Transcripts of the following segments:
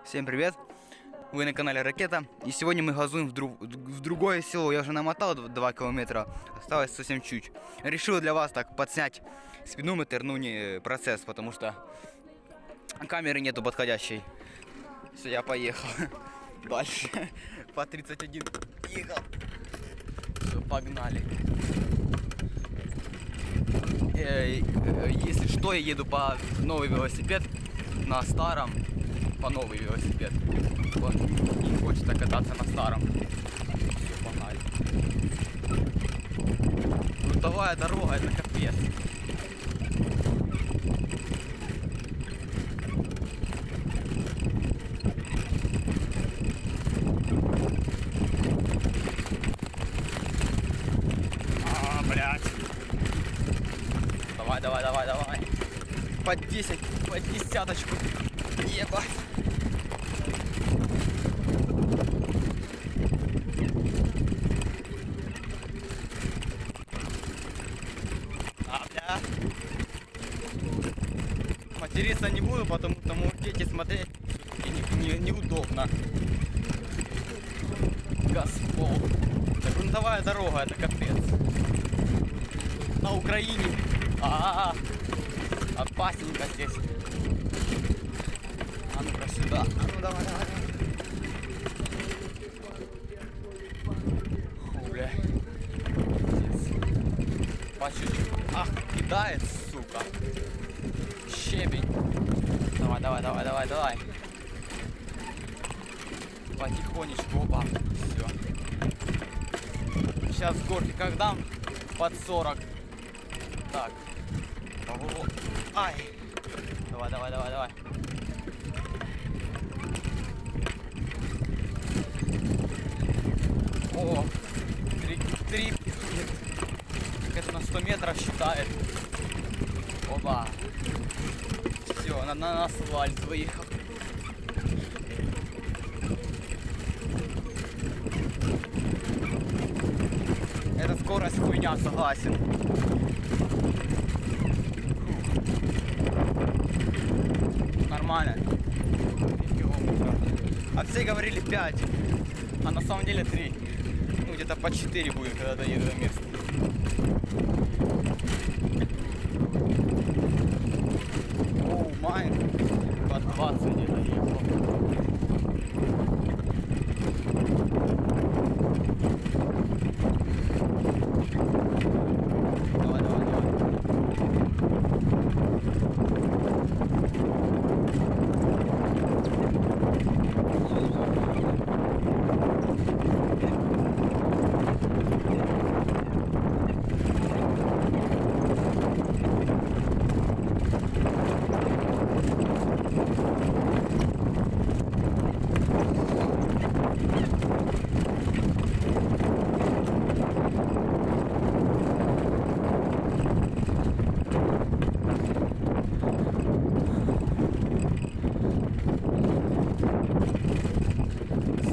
Всем привет! Вы на канале Ракета. И сегодня мы газуем в другое село. Я уже намотал 2 километра. Осталось совсем чуть. Решил для вас так подснять спидометр, ну не процесс, потому что камеры нету подходящей. Все, я поехал. Дальше. По 31 ехал. Все, погнали. Если что, я еду по новый велосипед. На старом. По новый велосипед. Он не хочет кататься на старом. Все, погнали. Грунтовая дорога, это капец. Блядь. Давай. По 10, по десяточку. Ебать. Бля. Материться не буду, потому что дети смотреть неудобно. Газпол. Это грунтовая дорога, это капец. На Украине. Опасненько здесь. А ну-ка сюда. А ну давай. Бля. По чуть-чуть. Ах, кидает, сука. Щебень. Давай. Потихонечку. Опа. Все. Сейчас с горки как дам? Под 40. Так. Поворот. Ай. Давай. О, 3. Это на 100 метров считает. Оба. Все, на асфальт выехал. Это скорость хуйня, согласен. Нормально. 3 километра. А все говорили 5. А на самом деле 3. Ну где-то по 4 будет, когда доеду до места. Оу, майн. По 20 где-то ехал. Давай.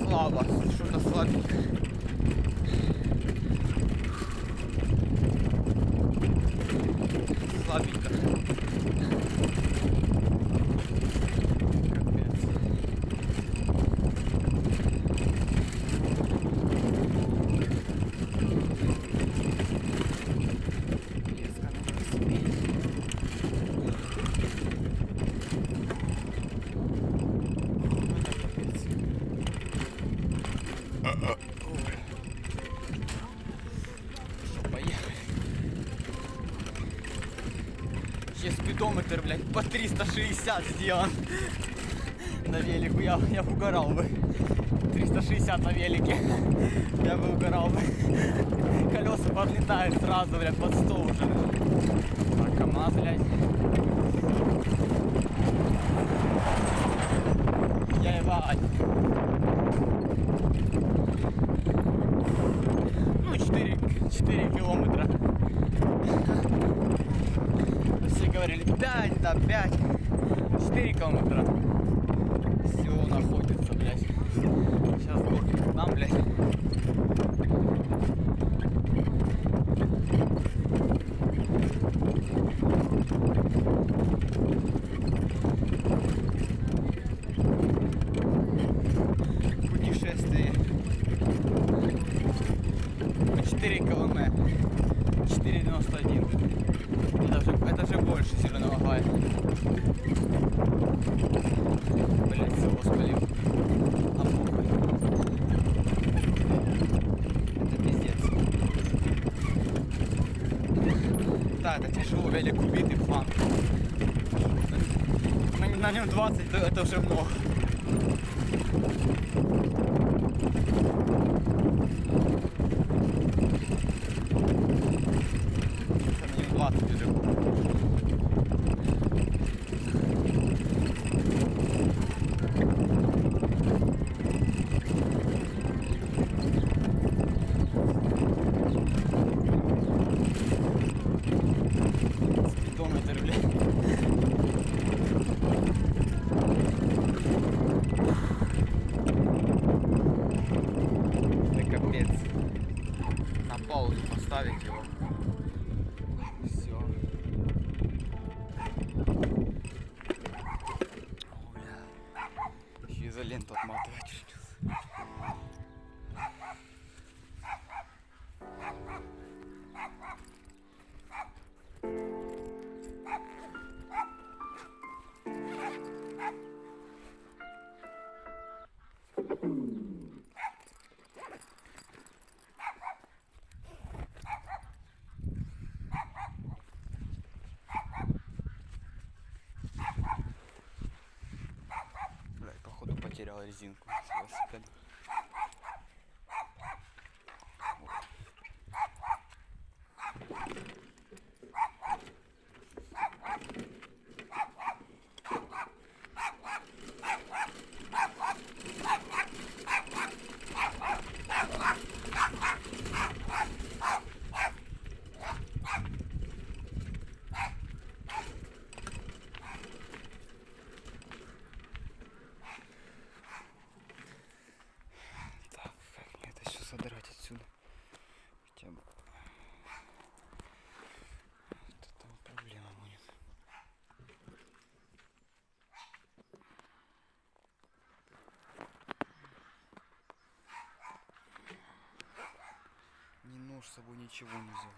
Слабо, что-то слабенько. Капец. Резко надо успеть. Что, поехали. Сейчас спидометр, блядь, по 360 сделан. На велику я бы угорал бы. 360 на велике. Я бы угорал бы. Колеса подлетают сразу, блядь, под 100 уже. Так, КамАЗ, блядь. Ебать. Ну, 4 километра. Все говорили 5, да, 5. 4 километра. Все находится, блядь. Сейчас горки там, блядь. Это же больше зеленого гая. Блять, село спалил. А похуй. Это пиздец. Да, это тяжело, велик убитый, фланг. На нем 20, это уже много. На нем 20 уже. Спидометр, блядь. Это капец. На паузу поставить его. Все. О, бля. Еще изоленту отматывать придется. Бля, походу потерял резинку с велосипеда. Так, как мне это все содрать отсюда? Хотя бы. Это там проблема будет. Ни нож с собой, ничего не взял.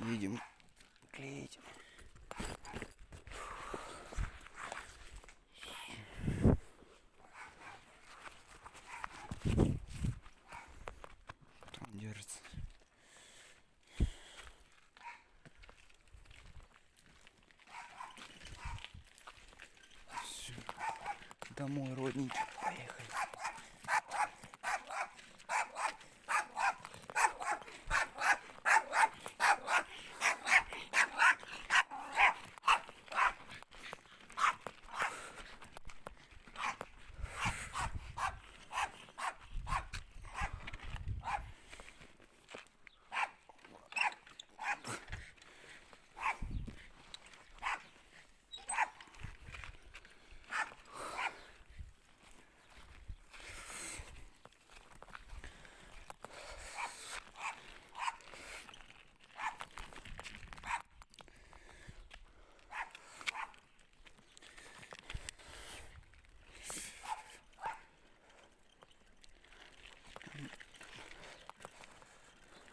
Едем клеить. Там держится. Всё. Домой, родненький. Поехали.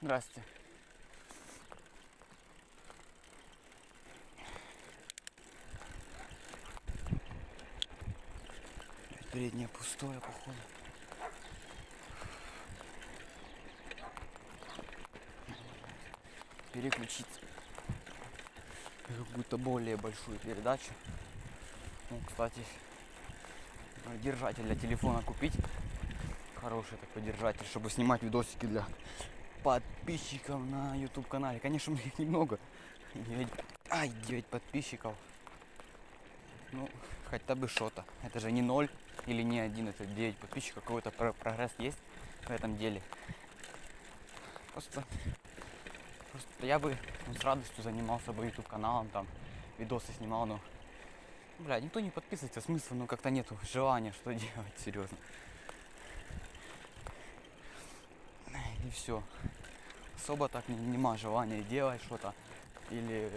Здрасте. Переднее пустое, походу. Переключить какую-то более большую передачу. Ну, кстати, держатель для телефона купить. Хороший такой держатель, чтобы снимать видосики для подписчиков на YouTube канале. Конечно, у меня их немного. 9 подписчиков. Ну, хотя бы что-то. Это же не 0 или не 1, это 9 подписчиков. Какой-то прогресс есть в этом деле. Просто я бы с радостью занимался бы YouTube каналом, там видосы снимал, но бля, никто не подписывается, смысла, ну как-то нету желания что делать, серьезно. И все. Особо так нема желания делать что-то или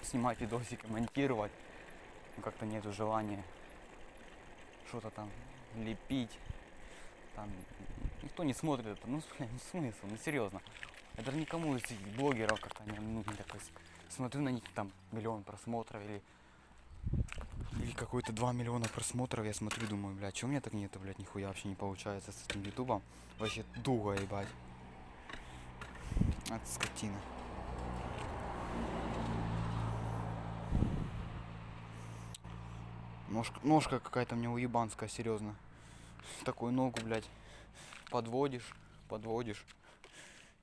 снимать видосики, монтировать. Ну, как-то нету желания что-то там лепить. Там никто не смотрит это. Ну, смысл, ну серьезно. Я даже никому из этих блогеров как-то не такой. Смотрю на них там 1 000 000 просмотров или какой-то 2 миллиона просмотров. Я смотрю, думаю, блядь, чего у меня так нету, блядь, нихуя вообще не получается с этим ютубом. Вообще туго, ебать. От скотина. Ножка какая-то у меня уебанская, серьезно. Такую ногу, блядь, подводишь.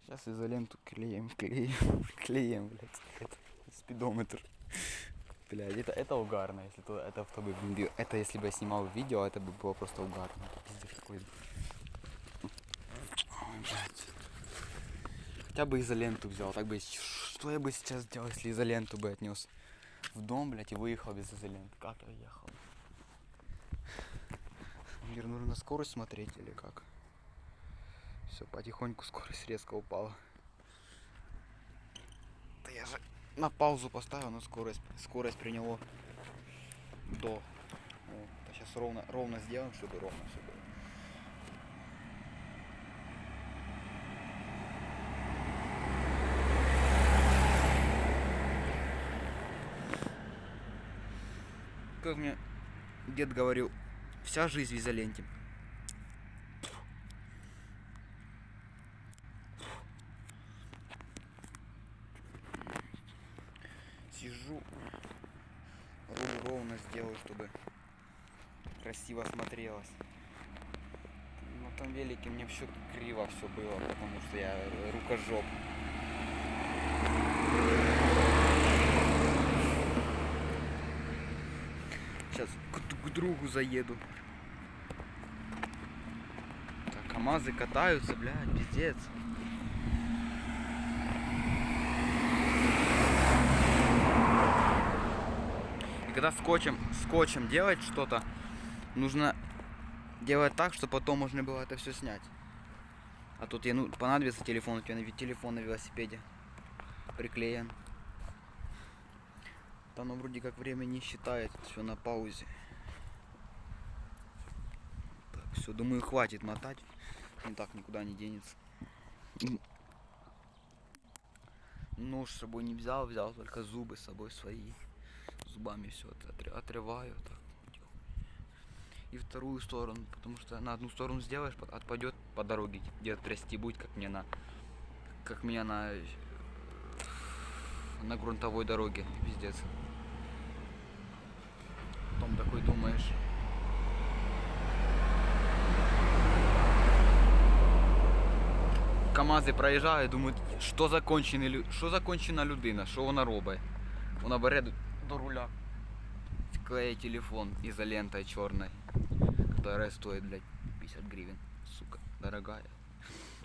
Сейчас изоленту клеим, блядь, спидометр. Блядь, это угарно, если то это если бы я снимал видео, это бы было просто угарно. Пиздец какой. Ой, блядь. Хотя бы изоленту взял, так бы, что я бы сейчас сделал, если изоленту бы отнес в дом, блядь, и выехал без изоленты. Как я ехал? Мир, нужно на скорость смотреть или как? Все, потихоньку скорость резко упала. Да я же на паузу поставил, но скорость приняло до. Вот, сейчас ровно сделаем, чтобы ровно все было. Как мне дед говорил, вся жизнь в изоленте. Сижу, руль ровно сделаю, чтобы красиво смотрелось. На том велике мне все криво все было, потому что я рукожоп. Сейчас к другу заеду. Так, КамАЗы катаются, блядь, пиздец. И когда скотчем делать что-то, нужно делать так, чтобы потом можно было это все снять. А тут понадобится телефон, у тебя телефон на велосипеде приклеен. Там оно вроде как время не считает, все на паузе. Так, все, думаю, хватит мотать. Он так никуда не денется. Нож с собой не взял, взял только зубы с собой свои. Зубами все отрываю так. И вторую сторону, потому что на одну сторону сделаешь, отпадет по дороге, где трясти будет, как меня на грунтовой дороге, пиздец. Потом такой думаешь. КамАЗи проїжджають, думають, що за кончена людина, що вона робить. Вона бере до руля, клеит телефон изолентой черной, которая стоит, блядь, 50 гривен, сука, дорогая.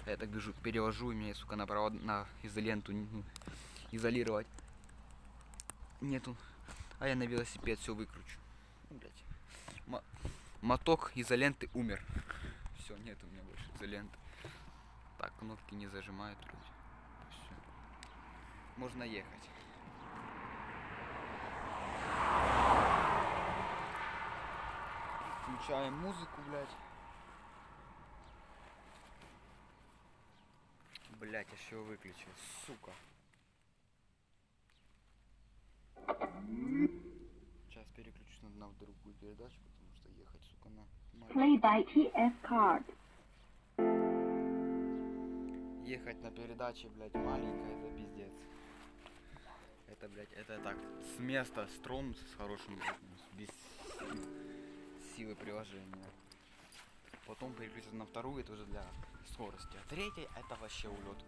А я так бежу, перевожу, и мне, сука, на изоленту изолировать нету. А я на велосипед все выкручу. Блядь. Моток изоленты умер. Все, нет у меня больше изоленты. Так, кнопки не зажимают вроде. Все. Можно ехать. Включаем музыку, блядь. Блядь, я еще выключил, сука. Сейчас переключусь на другую передачу, потому что ехать, сука, на... Play by TS card. Ехать на передаче, блядь, маленькая, это пиздец. Это, блядь, это так, с места стронуться с хорошим, без силы приложения. Потом переключиться на вторую, это уже для скорости. А третья, это вообще улет.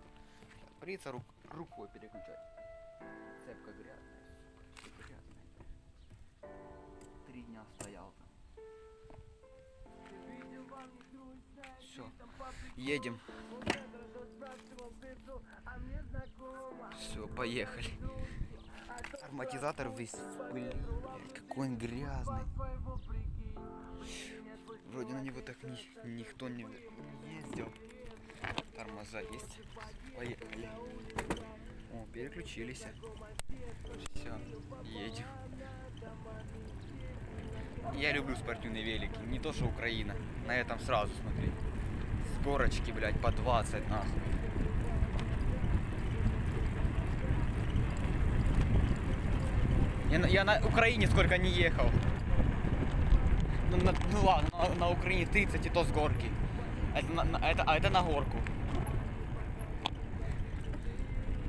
Придется рукой переключать. Цепка грязная, сука, все грязная. 3 дня стоял там. Все, едем. Все, поехали. Ароматизатор весь в пыли. Какой он грязный. Вроде на него так никто не ездил. Тормоза есть. Поехали. О, переключились. Все, едем. Я люблю спортивные велики. Не то, что Украина. На этом сразу смотри. С горочки, блядь, по 20 нахуй. Я на Украине сколько не ехал. Ну ладно, на Украине 30 и то с горки. Это на горку.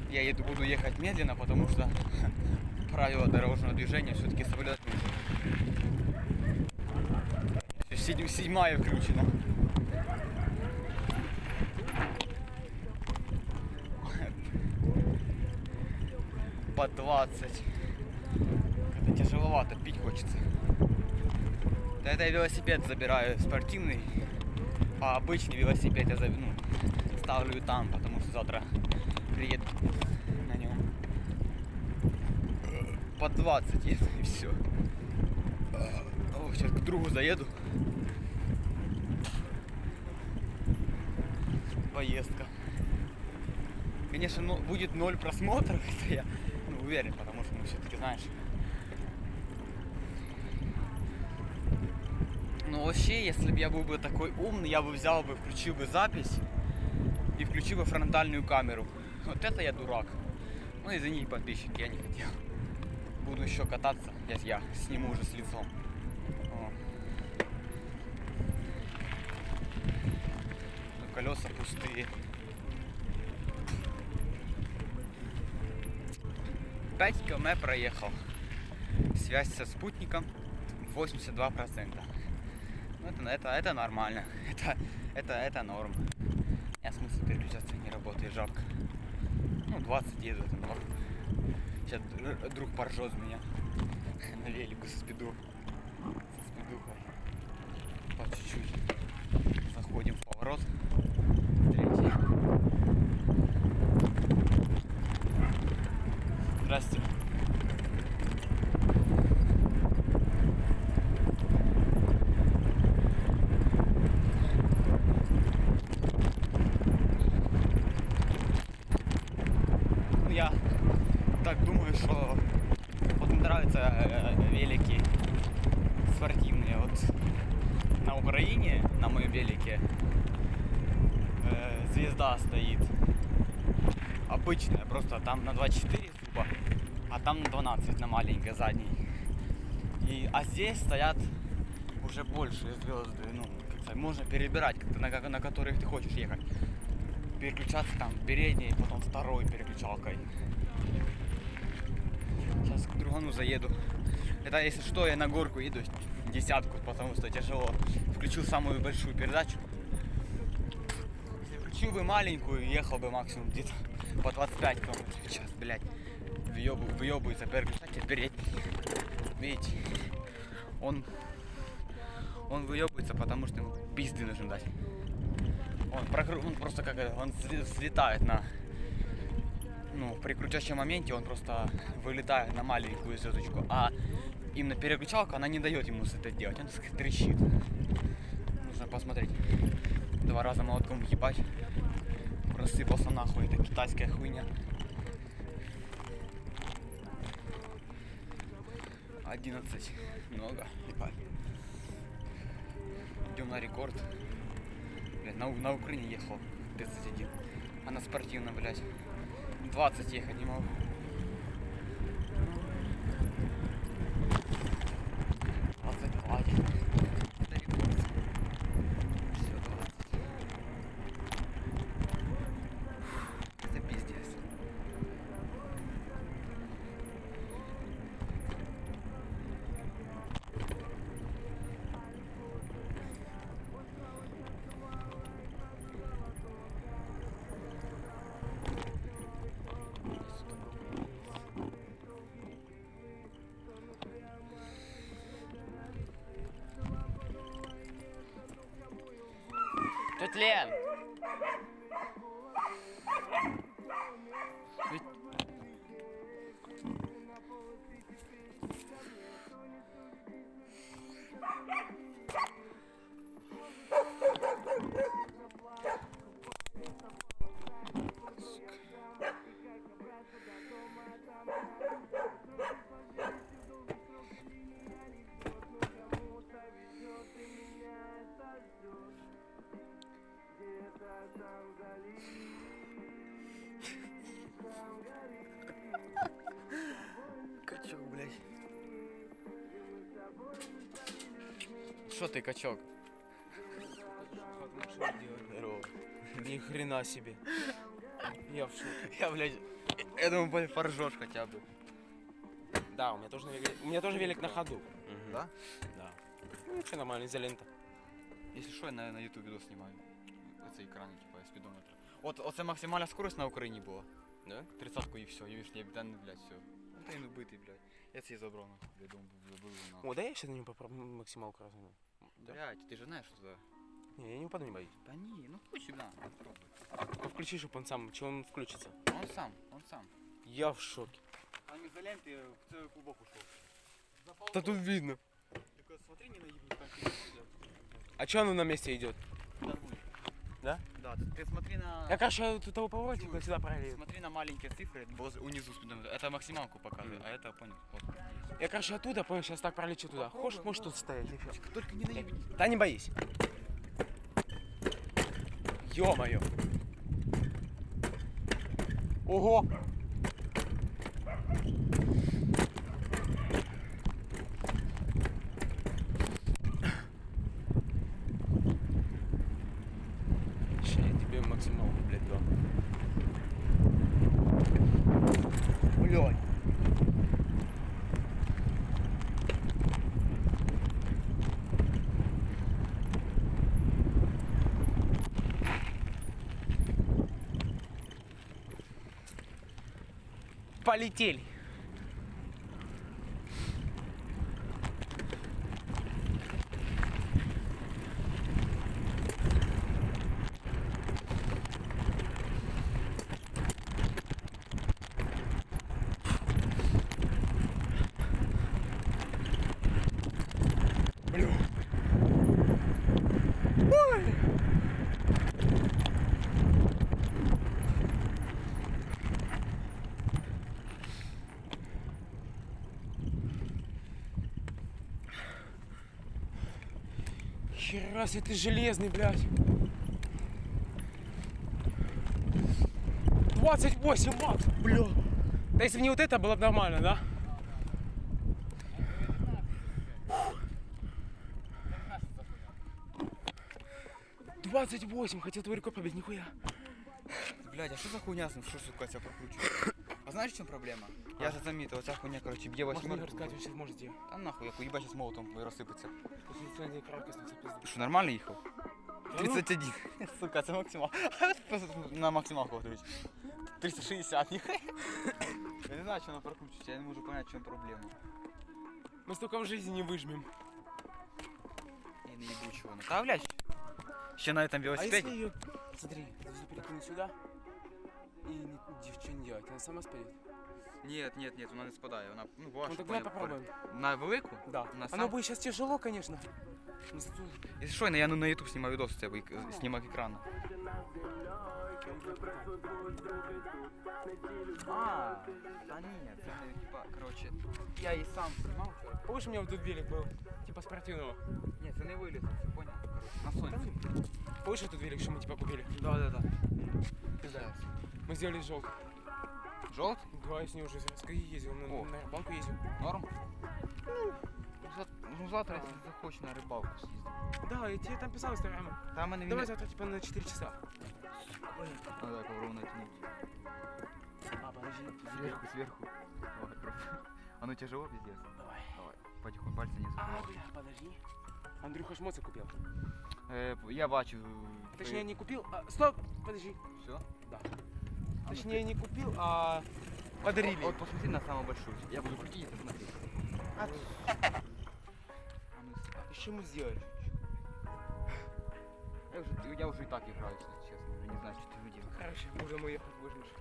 Я буду ехать медленно, потому что правила дорожного движения все-таки соблюдать нужно. 7-я включена. По 20. Это тяжеловато, пить хочется. Да это я велосипед забираю спортивный, а обычный велосипед я ставлю там, потому что завтра приеду на нем. По 20 и все. Сейчас к другу заеду. Поездка. Конечно, будет 0 просмотров, это я уверен, потому что, все-таки, знаешь. Но вообще, если бы я был бы такой умный, я бы взял бы, включил бы запись и включил бы фронтальную камеру. Вот это я дурак. Ну, извините, подписчики, я не хотел. Буду еще кататься, я сниму уже с лицом. О. Но колеса пустые. 5 км проехал. Связь со спутником 82%. Ну, это нормально. Это норм. Я смысл переключаться, не работает, жалко. Ну, 20 еду, это норм. Сейчас друг поржет с меня на велику со спидухой. По чуть-чуть. Заходим в поворот. 3. Здрасте. Я так думаю, что вот мне нравятся велики спортивные. Вот на Украине, на моем велике, звезда стоит. обычная, просто там на 24 зуба, а там на 12, на маленькой задней. А здесь стоят уже большие звезды, ну, как сказать, можно перебирать, на которых ты хочешь ехать. Переключаться там передней, потом второй переключалкой. Сейчас к другану заеду. Это если что, я на горку еду, десятку, потому что тяжело. Включил самую большую передачу. Если включил бы маленькую, ехал бы максимум где-то по 25 км в час, блядь. Выебывается переключатель передний. Видите? Он выебывается, потому что ему пизды нужно дать. Он просто как он взлетает на... Ну, при крутящем моменте он просто вылетает на маленькую звездочку, а именно переключалка, она не дает ему это делать, он трещит. Нужно посмотреть. 2 раза молотком ебать. Рассыпался нахуй, это китайская хуйня. 11. Много, ебать. Идем на рекорд. Блядь, на Украине ехал 31. А на спортивном, блядь, 20 ехать не могу. Это рекорд. Все, 20. Это пиздец. Тётя Лен! Качок, блядь. Что ты, качок? Здорово. Ни хрена себе. Я в шоке. Я, блядь, я думаю, блядь, поржешь хотя бы. Да, у меня тоже велик на ходу. Да? Да. Ну, все нормально, изолента. Если що, я на YouTube відео знімаю. Оце екрани, типа, спідометра. Оце максимальна скорость на Україні була. Да? 30-ку і все, і виш, я блядь, все. Ну та й не битий, блядь. Я це і забрав, нахуй, блядь, думаю, забыл нахуй. О, да я сейчас на нем попробую максималку разгону. Блядь, ти ж знаєш, що це? Не, я не упаду, не боюсь. Та ні, ну включи, на, попробуй. Ну, включи, чтобы он сам, чего он включится. Он сам. Я в шоке. Там ізоленти в цей клубок ушов. Да тут видно. Только смотри, не наебни, там телефон. А что оно на месте идет? Да? Да, ты смотри на... Я, короче, тут того поворотика сюда параллельно. Смотри на маленькие цифры унизу спидометра. Это максималку показывает, а это, понял, вот. Я, короче, оттуда, понял, сейчас так пролечу туда. Хочешь, можешь тут стоять и все. Только не наебни. Да не боись. Ё-моё. Ого! Ща я тебе максималку, блядь, дам. Блядь. Полетели. Блю. Ой. Хера себе, ты железный, блядь. 28, Макс, бля. Да если бы не вот это, было бы нормально, да? Фух. 28, хотел твой рекорд побить, нихуя. Блядь, а что за хуйня, что, сука, тебя прокручиваю? А знаешь, в чем проблема? Я же заметил, вот ця хуйня, короче, бье Можно не 8. рассказать, вы сейчас можете. Та нахуй, я ебать сейчас молотом рассыпаться. После сегодня краткость на пизду. Что, нормально їхав? Та ну. 31. Сука, це максимал. На максималку, дивись. 360, ніхай. Я не знаю, що воно прокручується, я не можу понять, в чому проблема. Мы столько в жизни не выжмем. Я не їбу чого. Та, блядь, ще на этом А велосипеді. если ее, смотри, если перекинуть сюда и ничего не делать, она сама спадет? Ні, вона не спадає, вона, ну, буває, Ну що так давай поняв, попробуем. На велику? Да. На Оно сам? будет сейчас тяжело, конечно. Но зато... Якщо що, я на YouTube знімаю відос, це знімок екрану. А, та ні, це не, типа, короче, я і сам знімав вчора. Помнишь, у меня вот тут велик был, типа спортивного? Ні, це не виліз, це поняв, короче, на сонці. Помнишь, вот тут велик, что мы типа купили? Да. Да. Мы сделали желтый. Жовтий? Да, я с ней уже с Каи ездил, О. на рыбалку ездил. Норм? Ну завтра, якщо захочеш на рибалку з'їздити. Да, я тебе там писал в Инстаграме. Там мене Давай завтра типа на 4 часа. А, дай ковру натянуть. А, подожди. Сверху. Давай, пробуй. Оно тяжело, пиздец. Давай. Давай, потихоньку пальцы не А, забывай. бля, подожди. Андрюха шмоты купил. Я бачу. Точнее, не купил, а... Стоп! Подожди. Все? Да. Точнее, не купил, а подарили. Вот посмотри на самую большую. Я буду крутить и ты смотри. А ну, что мы сделали? Я уже и так играю, если честно. Уже не знаю, что ты делаешь. Короче, будем уехать, выжмешь.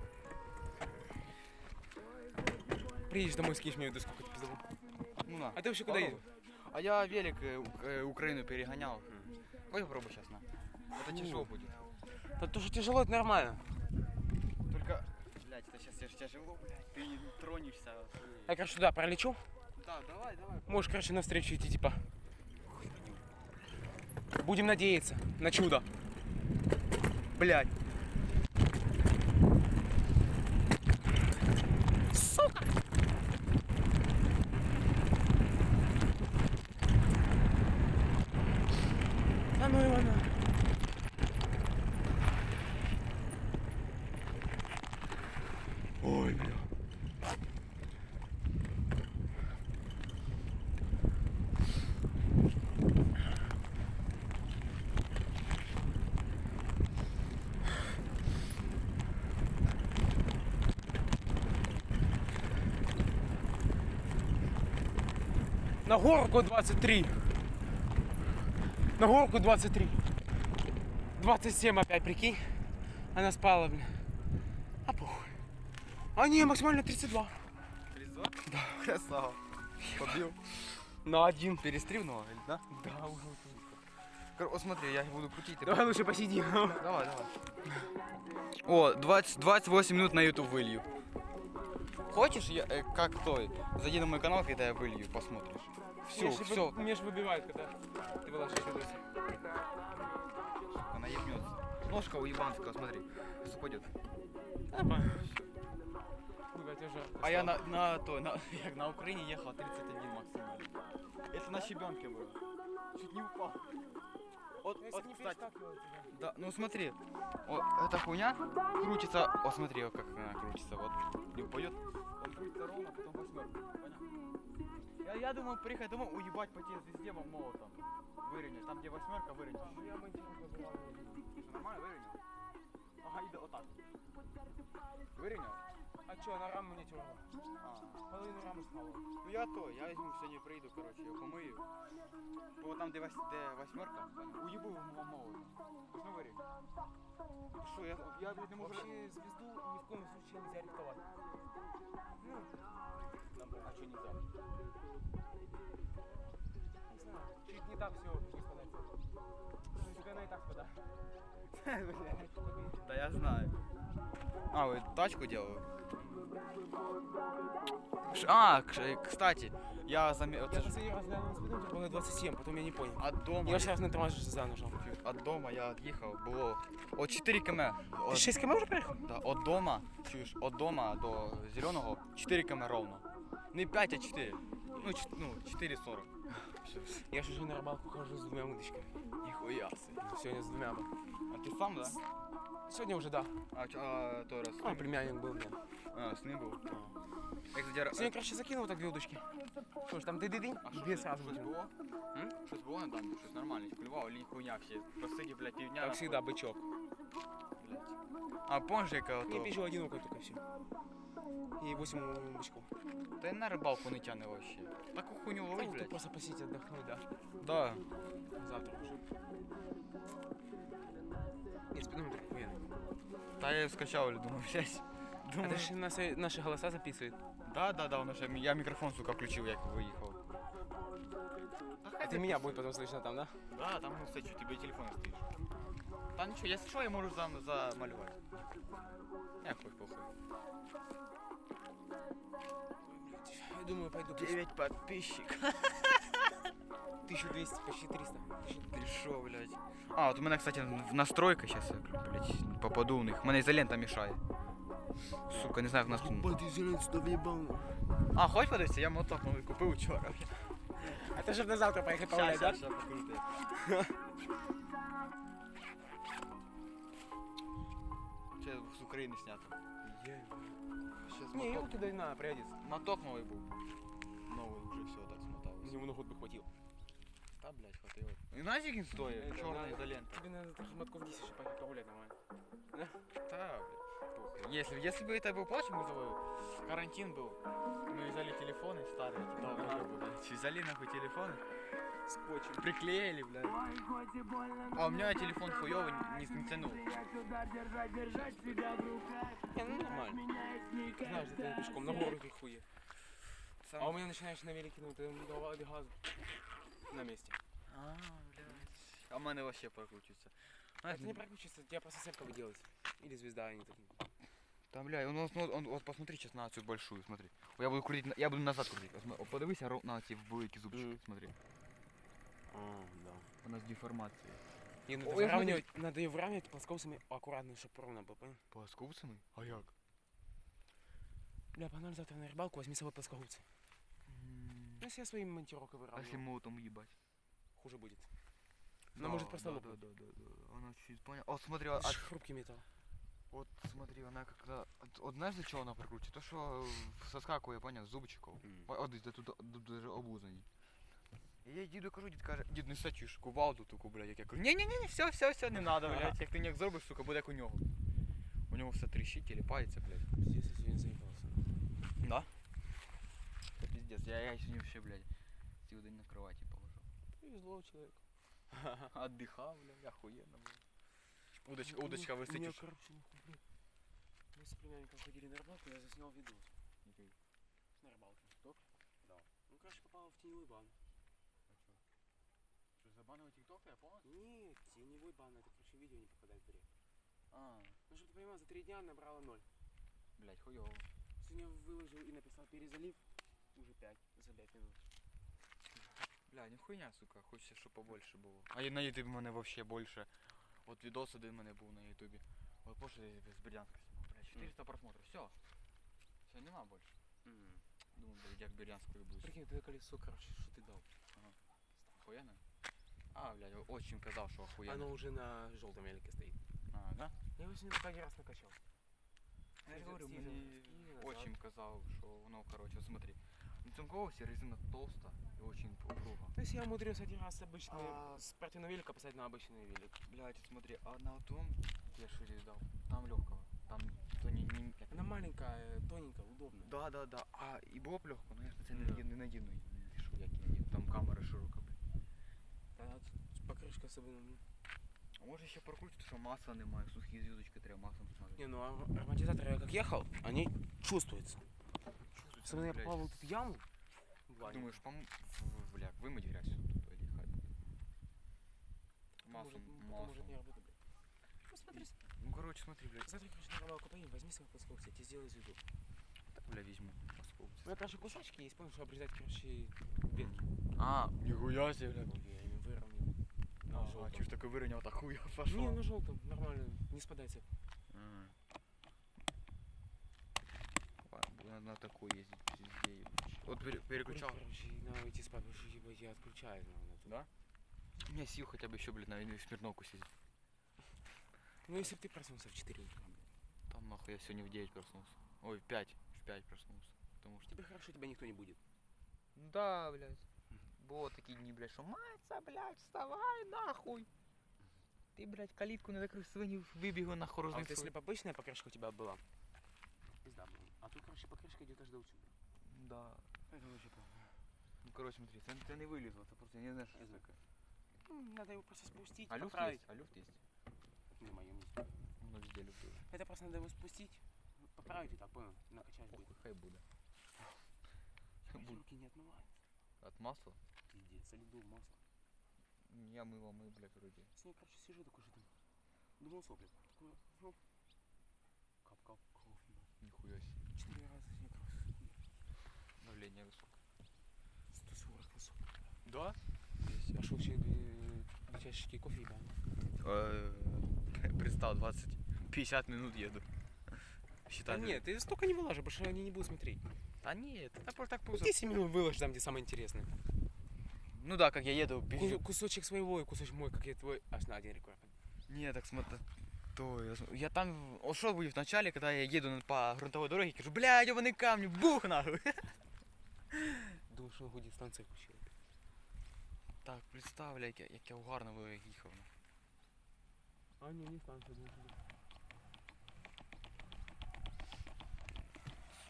Приедешь домой, скинешь мне доску, как пиздову. Ну на. А ты вообще куда едешь? А я велик Украину перегонял. Давай попробуй сейчас на. Это тяжело будет. Да то, что тяжело, это нормально. Только, блядь, это сейчас тяжело, блядь. Ты не тронешься. Я, короче, туда пролечу. Да, давай. Можешь, короче, навстречу идти, типа. Будем надеяться на чудо. Блядь. Сука! А ну его на. Ой, бля. На горку 23. На горку 23. 27 опять, прикинь. Она спала, блин. А похуй. А не, максимально 32. 32? Да. Красава. Побил. На один. Перестрибнула, да? Да, уже. Вот смотри, я буду крутить. ты Давай лучше посидим. Давай. О, 28 минут на YouTube вылью. Хочешь, как той? Зайди на мой канал, когда я вылью, посмотришь. Все. Мне же выбивает, когда ты выложишь видосы. Она ебнется. Ножка у ебанского, смотри. Сейчас упадет. А я як на Украине ехал 31 максимально. Это на щебенке было. Чуть не упал. Вот, кстати. Да, ну смотри, вот эта хуйня крутится, вот смотри, вот как она крутится, вот не упадет, он крутится ровно, потом восьмерку, понял? Я думал приехать домой, уебать по тебе везде вам молотом, выровнять, там где восьмерка выровнять. Что, нормально выровнял? Ага, и да, вот так. Выровнял? А чё, на раму не тёрла? Половину рамы схавал. Ну я візьму сьогодні прийду, короче, його помию. Бо там, де восьмерка, уїбу вам молотом. Ось ми вирівняли. Що, я блядь, не можу... Вообще звезду ни в коем случае нельзя рихтовать. Ну, А що нельзя? не знаю, чуть не так все не спадает. Тебе она и так спадает. Да я знаю. А, вы тачку делаю? Кстати, Я замі... Я Оце ж последний раз глянул на спидометр, было 27, потом я не понял. от дома. Я сейчас на тормоз за нажал. От дома я від'їхав, було от 4 км. Ты 6 км уже проехал? Да, от дома, чуєш, от дома до Зеленого 4 км ровно. Не 5, а 4. Ну, 4,40. Все. Я же уже на рыбалку хожу с двумя удочками. Ніхуя собі. Сегодня с двумя. А ти сам, да? Сегодня уже да. А той раз? А, племянник был у меня. А, з ним був? Як тоді... Сегодня, короче, закинул так две удочки. Что ж, там ты-ты-дынь, А две сразу щось вытянул. було? Щось було на дамбі, щось нормальне, клював, лінь хуйня всі. Просидів, блядь, півдня. Как всегда, бычок. Блядь. А помнишь, яка Не ото? пижу одинокой только все. И 8 бычков. Та й на рибалку не тяне вообще. Таку хуйню ловить, Кто блядь. просто посидеть, отдохнуть, да. Да. Завтра уже. Нет, спидометр охуенный. Та я скачав, думаю, взять. Думаю, Это же наши голоса записывает. да, воно ще, я мікрофон, сука, включив, як виїхав. Это меня будет потом слышно там, да? Да, там ну все, що тебе телефон стоїш. Та нічого, якщо що, я можу замалювати. Як хоч похуй. Я думаю, пойду. 9 подписчиков. 1200, почти 300. Ти шо, блядь? А, от у мене, кстати, в настройках сейчас, блядь, попаду у них. Мене ізолента мішає. Сука, не знаю, як у нас тут. ты зелень сюда въебал. А, хоч подивися, я моток новий купив вчора. Это же на завтра поехать погулять, да? Щас, покрути. Ще з України снято. Щас Не, моток. его кидай на, пригодится. Моток новий був. Новий вже все так смоталось. Ему на год бы хватило. Та, блядь, хватило. І знаєш, як він стоїть? Чорна ізолента. Тебе надо таких мотков 10 еще поехать погулять нормально. Та, блядь, похуй. Если бы это был плач музовой, карантин был, мы взяли телефоны старые, типа, блядь, взяли нахуй телефоны, Скотчем. приклеили, блядь. А у меня телефон хуёвый не тянул. Не, ну нормально. Знаешь, это пешком на гору ты хуе. А у меня начинаешь на велике, ну ты давай газу. На месте. А, блядь. А у мене вообще прокручивается. Это не прокручивается, тебя просто сетка выделается. Или звезда, они такие. Там, бля, вот посмотри сейчас на цю большую, смотри. Я буду крутить, я буду назад крутить. Подивися на ці великі зубчики, смотри. А, да. У нас деформація. Не, надо, Ой, выравнивать, надо ее выравнивать плоскосами аккуратно, чтобы ровно было, понял? Плоскогубцями? А як? Бля, погнали завтра на рыбалку, возьми с собой плоскогубцы. Ну, если я своим монтировкой А если выравниваю, молотом ебать? хуже будет. Но может просто да, лопнуть. да. Она чуть понял. О, смотри, Это ж хрупкий металл. вот смотри, она когда... Вот знаешь, за чего она прокручивает? То, что соскакує, понял, з зубчиков. От десь тут даже обузані. І я діду кажу, дід каже, дід, не сачиш, кувалду таку, блядь, як я кажу, ні, все, не надо, блядь, як ти ніяк зробиш, сука, буде як у нього. У нього все тріщить, тіліпається, блядь. Здесь я сегодня заебался. Да? Це пиздец, я сьогодні вообще, блядь, цілий день на кроваті полежав. Повезло человеку. Отдыхал, блядь, охуенно, блядь. Удочка У меня, висить. короче, нахуй, блядь. Мы с племянником ходили на рыбалку, я заснял видос. На рыбалке. Ток? Да. Ну, короче, попал в теневой бан. Что, забанил тикток, я понял? Нет, теневой бан, это, короче, видео не попадает в директ. А, Ну, чтобы ты понимал, за 3 дня набрало 0. блядь, хуёво. Сегодня выложил и написал перезалив. Уже 5 за 5 минут. Бля, не хуйня, сука, хочеться, щоб побольше було. А і на ютубі мене вообще більше. От відос один в мене був на ютубі. От пошли з Бердянська знімав, бля, 400 просмотрів, все. Все, нема більше. Думаю, блядь, як Бердянськ люблю. Прикинь, это колесо, короче, что ты дал. Охуєнно? А, блядь, очень казав, що охуєнно. Оно уже на желтом велике стоит. А, да? Я его сегодня последний раз накачал. Я ж говорю, Стивен, мені Стивен, очень казав, що воно, короче, смотри. На цьому колесі резина толста і очень упруга. То есть я умудрился один раз обычный с спортивного велика поставить на обычный велик. Блядь, смотри, а на том я шире дал, там легкого. Там то не як Она маленькая, тоненькая, удобная. Да. А і було б легко, ну я спеціально не надіну. Що, як я надіну, там камера широка, блядь. Тогда тут покрышка особенно. А може ще прокрутити, що масла немає, сухі зв'язочки треба маслом смазати. Не, ну ароматизаторы, я как ехал, они чувствуются. Чувствується, Особенно я блядь. попал в эту яму. Как думаешь, бля, вымыть грязь тут или хай? Маслом, Может не работать, блядь. Ну смотри, Ну короче, смотри, блядь. завтра, короче, на рыбалку поедем, возьми свой плоскогубцы, я тебе сделаю звезду. Так, бля, возьму. Посмотрим. У меня, короче, кусочки есть, понял, что обрезать, короче, ветки. А, нихуя себе, блядь. Я ими выровнял. На Ага, желтом. чё ж такой выровнял, так хуя пошел. Не, на желтом, нормально, не спадайте. Ладно, надо на такой ездить, везде ебать. Вот переключал. Короче, надо идти спать, потому что ебать, я отключаю. Да? У меня сил хотя бы еще, блядь, на Смирновку сидеть. Ну, если бы ты проснулся в 4 утра, блин. Там нахуй я сегодня в 9 проснулся. Ой, в 5. В 5 проснулся. Потому что... Тебе хорошо, тебя никто не будет. Да, блядь. Было такие дни, блядь, что мается, блядь, вставай нахуй. Ты, блядь, калитку не закрыл, свинью выбегу нахуй А вот разнесу. если бы обычная покрышка у тебя была, пизда, блин. А тут, короче, покрышка идет аж до утюга. Да. Это вообще плохо. Ну, короче, смотри, ты не вылезла, ты просто не знаешь, что это такое. Надо его просто спустить, А люфт поправить. есть? А люфт есть? Не, моем есть. Ну, везде люфт есть. Это просто надо его спустить, поправить и так, понял, накачать будет. Похуй, хай будет. Короче, руки не отмываются. От масла? Пиздец, солиду в масло. Я мыло, блядь, вроде. Сегодня, короче, сижу такой, что там. Думал сопли. Такой, ну, кап-кап, кровь, Нихуя себе. 4 раза сегодня кровь. Давление высокое. 140 на сопли. Да? Пошел еще 2 чашечки кофе, ебал. Представь, 50 минут еду. Да Считай. нет, ты столько не выложишь, потому что они не будут смотреть. А нет, это просто так Ну, просто. 10 минут выложишь там, где самое интересное. Ну да, как я еду, бежу. Кусочек своего и кусочек мой, как я твой, аж на один рекорд. Не, так смотри. Я там ушел в начале, когда я еду по грунтовой дороге, кажу, бля, ебаный камни, бух нахуй. Думаю, що його дистанція включила. Так, представ, як я угарно виїхав. А, ні, не станція, думаю.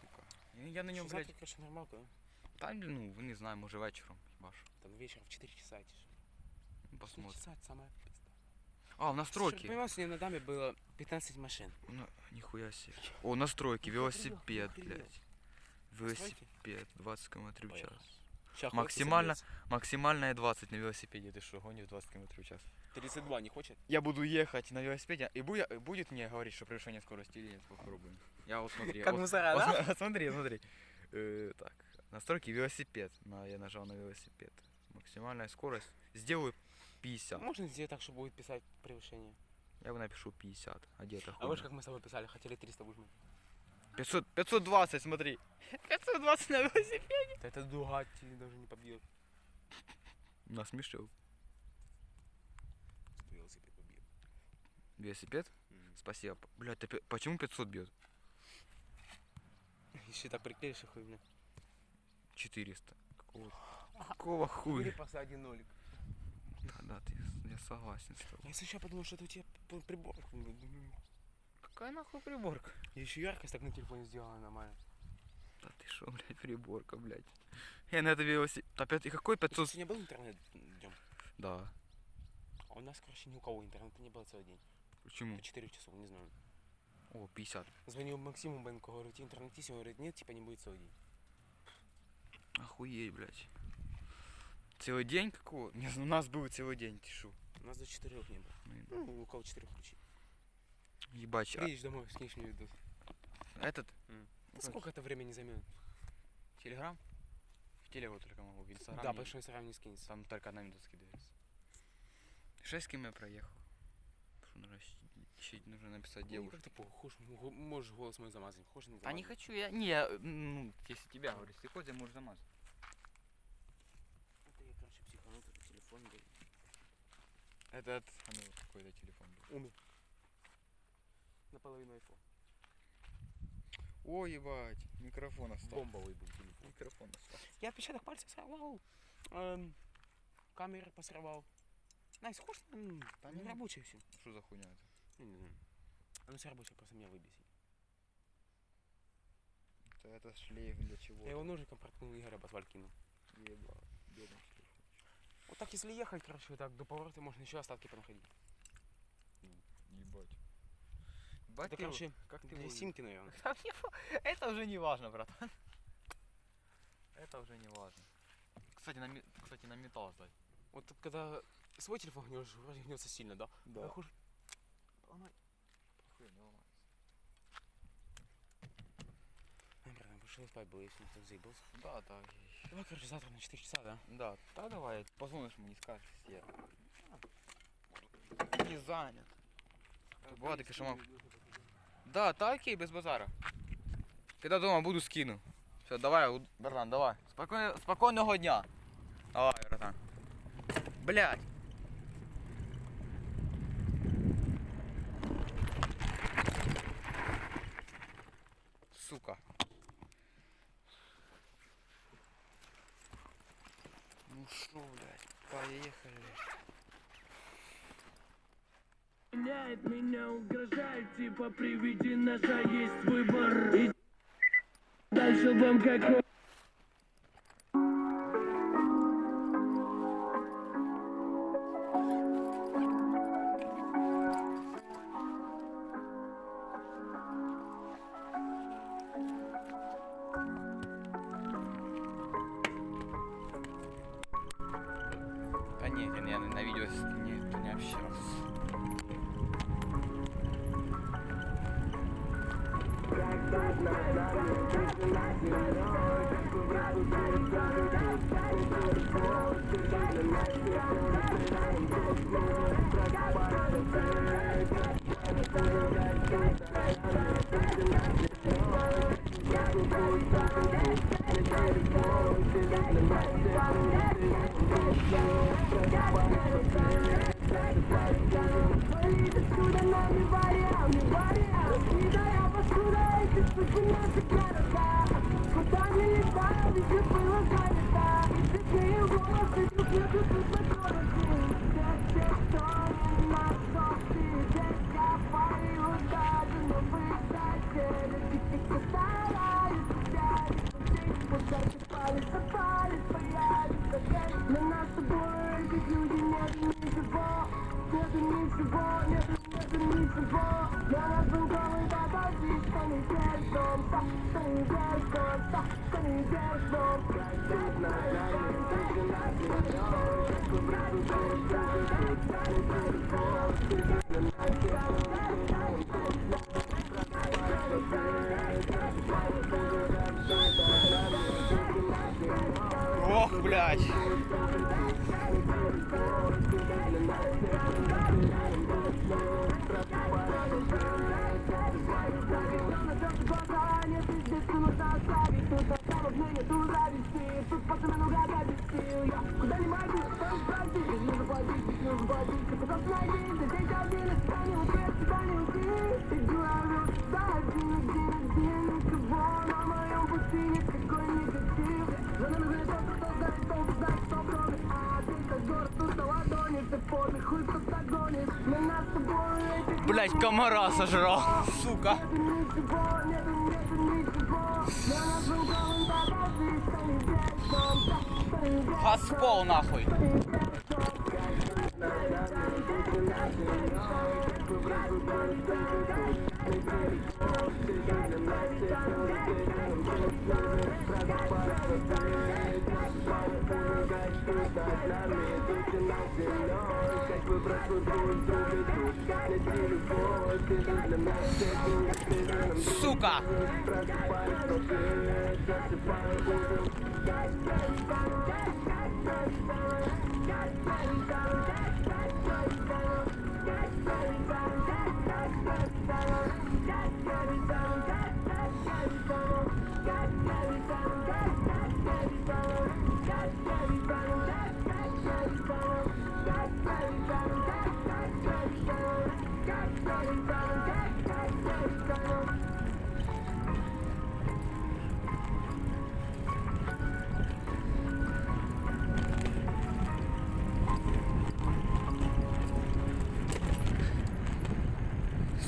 Сука. Я на ньому, Завтра, блядь, короче, нормалка, да? там, ну, не знаю, може вечором, хіба ж. Там вечером в 4 часа идешь. Ну, 4 посмотрим. часа это самое пизда. А, в Ты настройки. понимаешь, сегодня на даме было 15 машин. Ну, нихуя себе. О, настройки, Ну, велосипед, охренел. блядь. Настройки? Велосипед, 20 км в Поехали. час. Ща Максимально, максимальная 20 на велосипеде. Ты что, гонишь 20 км в час? 32 не хочет? Я буду ехать на велосипеде, и будет мне говорить, что превышение скорости или нет, попробуем. Я вот смотри. Как вот, мусора, вот да? смотри. Так, настройки велосипед. Я нажал на велосипед. Максимальная скорость. Сделаю 50. Можно сделать так, что будет писать превышение. Я бы напишу 50. А где это А вот как мы с тобой писали, хотели 300 выжмать. 520, смотри. 520 на велосипеде. Да это Дугатти даже не побьет. Насмешил. Велосипед побьет. Велосипед? Спасибо. Блядь, почему 500 бьет? Еще так приклеишь и хуй, бля. 400. Какого хуя? Посади нолик. Да, я согласен с тобой. Я сейчас подумал, что это у тебя прибор. Какая нахуй приборка? Я еще яркость так на телефоне сделала нормально. Да ты шо, блядь, приборка, блядь. Я на это велосипед. Опять, и какой 500? Сегодня был интернет днем? Да. А у нас, короче, ни у кого интернета не было целый день. Почему? По 4 часов, не знаю. О, 50. Звонил Максиму Бенку, говорю, тебе интернет есть? Он говорит, нет, типа не будет целый день. Охуеть, блядь. Целый день какого? Нет, у нас был целый день, ты шо? У нас до 4 не было. Ну, у кого 4 ключей. Ебать. Приедешь домой, скинешь мне видос. Этот? Да сколько это времени займет? Телеграм? В телегу только могу, в Инстаграм. Да, не- потому что Инстаграм не скинется. Там только одна минута скидывается. 6 км я проехал. Что нужно, нужно написать Ну, девушке. как ты похуй, хочешь, можешь голос мой замазать, хочешь не А не замазывай. хочу я. Ну, если тебя говорю, если хочешь, можешь замазать. Это я, короче, психанул, это телефон был. Этот, а ну, какой-то телефон был. Умер. Наполовину iPhone. Ой, ебать, микрофон остался. Бомбовый был телефон. Микрофон остался. Я отпечаток пальцев сорвал. Камеры посрывал. Настя, хочешь, Да не не. рабочее все. Что за хуйня это? Я не знаю. Оно все рабочее, просто меня выбесит. Это шлейф для чего? Я его ножиком проткнул, Игоря в асфальт кинул. Ебать, бедный шлейф. Вот так если ехать, короче, так до поворота можно еще остатки понаходить. Ебать. Ебать, Это, ты короче, как ты для его- симки, наверное. Это уже не важно, братан. Это уже не важно. Кстати, на металл сдать. Вот тут, когда свой телефон гнешь, вроде гнется сильно, да? Да. А хуже. Хуй не ломается. Братан, чтобы спать было, если ты заебался. Да, так. Давай, короче, завтра на 4 часа, да? Да, та давай, позвонишь мені, скажеш, я. Не занят. Буває таке, що мав. Да, та окей, без базара. Когда дома буду, скину. Все, давай, братан, давай. Спокойного дня. Давай, братан. Блядь. Сука. Ну шо, блядь, поехали. Меняет меня, угрожает, типа при виде ножа есть выбор. И дальше вам какой. Да нет, я на видео не общался. Ох, блядь. Блять, комара сожрал, сука. Хаспол нахуй. Сука!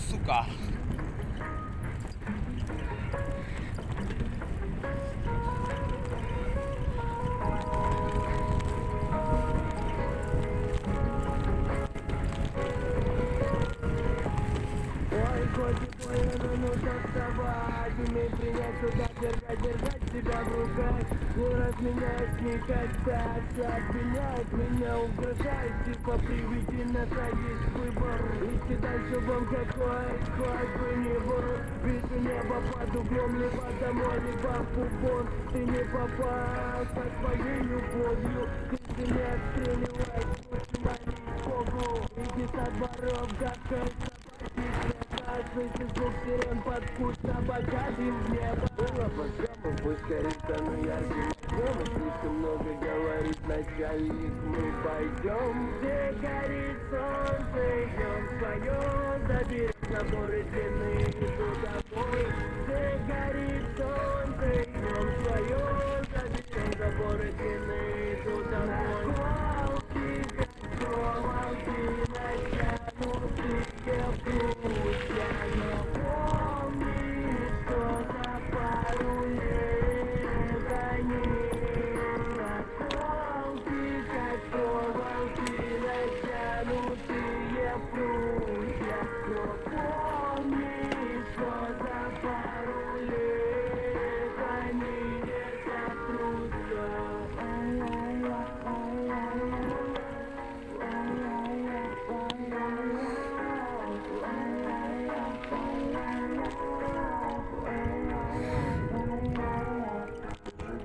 Сука! Умей принять удар, держать себя в руках. Не разменяет никогда, обвиняет меня, угрожает, типа при виде ножа есть выбор. Идти дальше вам какой бы ни был, вижу небо под углом, либо домой, либо в бубон. Ты не попал со своей любовью. Ты не отстреливай, начинай Богу. Иди со дворов, гавкай собаки. Слышишь звук сирен под куч, собака им в небо. Было по шапу, пусть горит, да ну ярким огнем. Слишком много говорит начальник, мы пойдем. Где горит солнце, идем свое, заберем заборы длинные, иду домой. Где горит солнце, идем свое, заберем заборы длинные, иду домой. Волки, натянутые прутья, но помни, что за пару лет они наколки, как проволоки, натянутые прутья, но помни, что за пару лет они не сотрутся.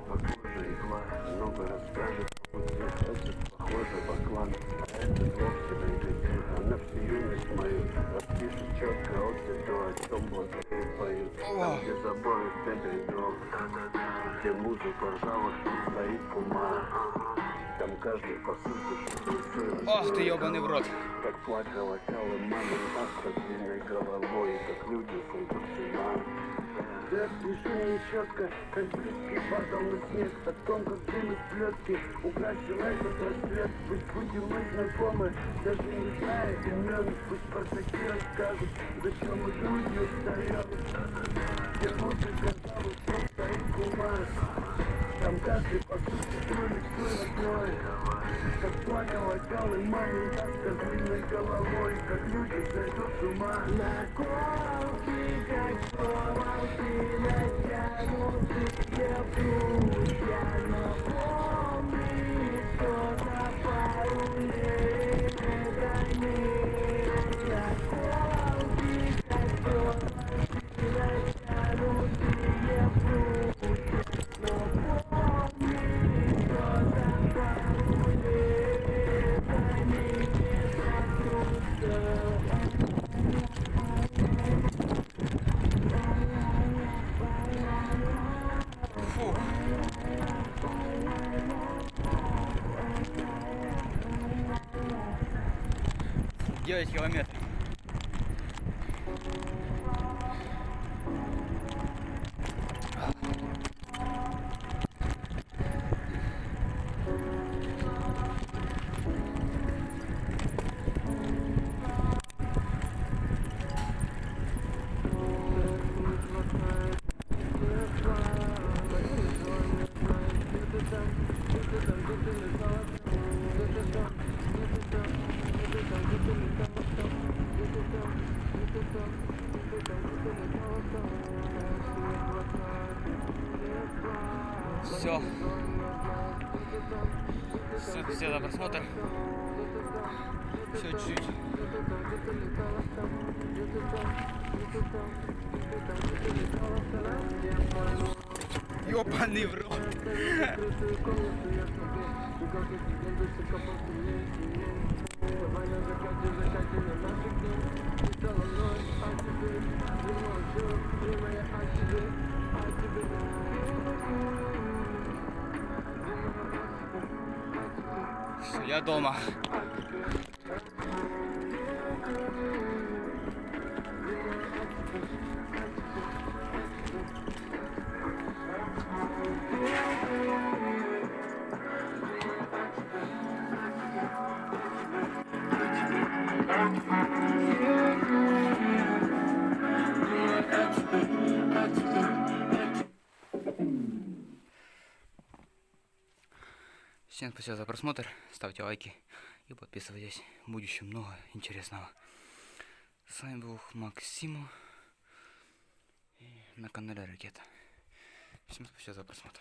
Похоже, игла много расскажет о пути. Этот похоже баклан, а этот вовсе найдет. Она всю юность мою распишет четко от и до, о чем блатные поют. Там, где заборы перейдем, где музыка ржавых не стоит кума. Там каждый по сути Ох ты ёбаный в рот. как плакала Кала мама, так с длинной головой, как люди сойдут с ума. Так движение четко, как близкий падал на снег. О том, как дым из плетки украсил этот рассвет. Пусть будем мы знакомы, даже не зная имен. Пусть спартаки расскажут, зачем мы люди устаем. Где музыка зовут просто и кумар. Там каждый по сути кролик свой родной. Как плакала Кала мама, так с длинной головой, как люди сойдут с ума. Наколки, как проволоки, натянутые прутья, но помни, что за пару лет они наколки, как проволоки, натянутые прутья, но помни, что за пару лет они не сотрутся. Фу. 9 километров. Все. Все за просмотр. Все чуть. Ёбаный в рот. Все, я дома. Всем спасибо за просмотр, ставьте лайки и подписывайтесь, будет еще много интересного. С вами был Максим на канале Ракета. Всем спасибо за просмотр.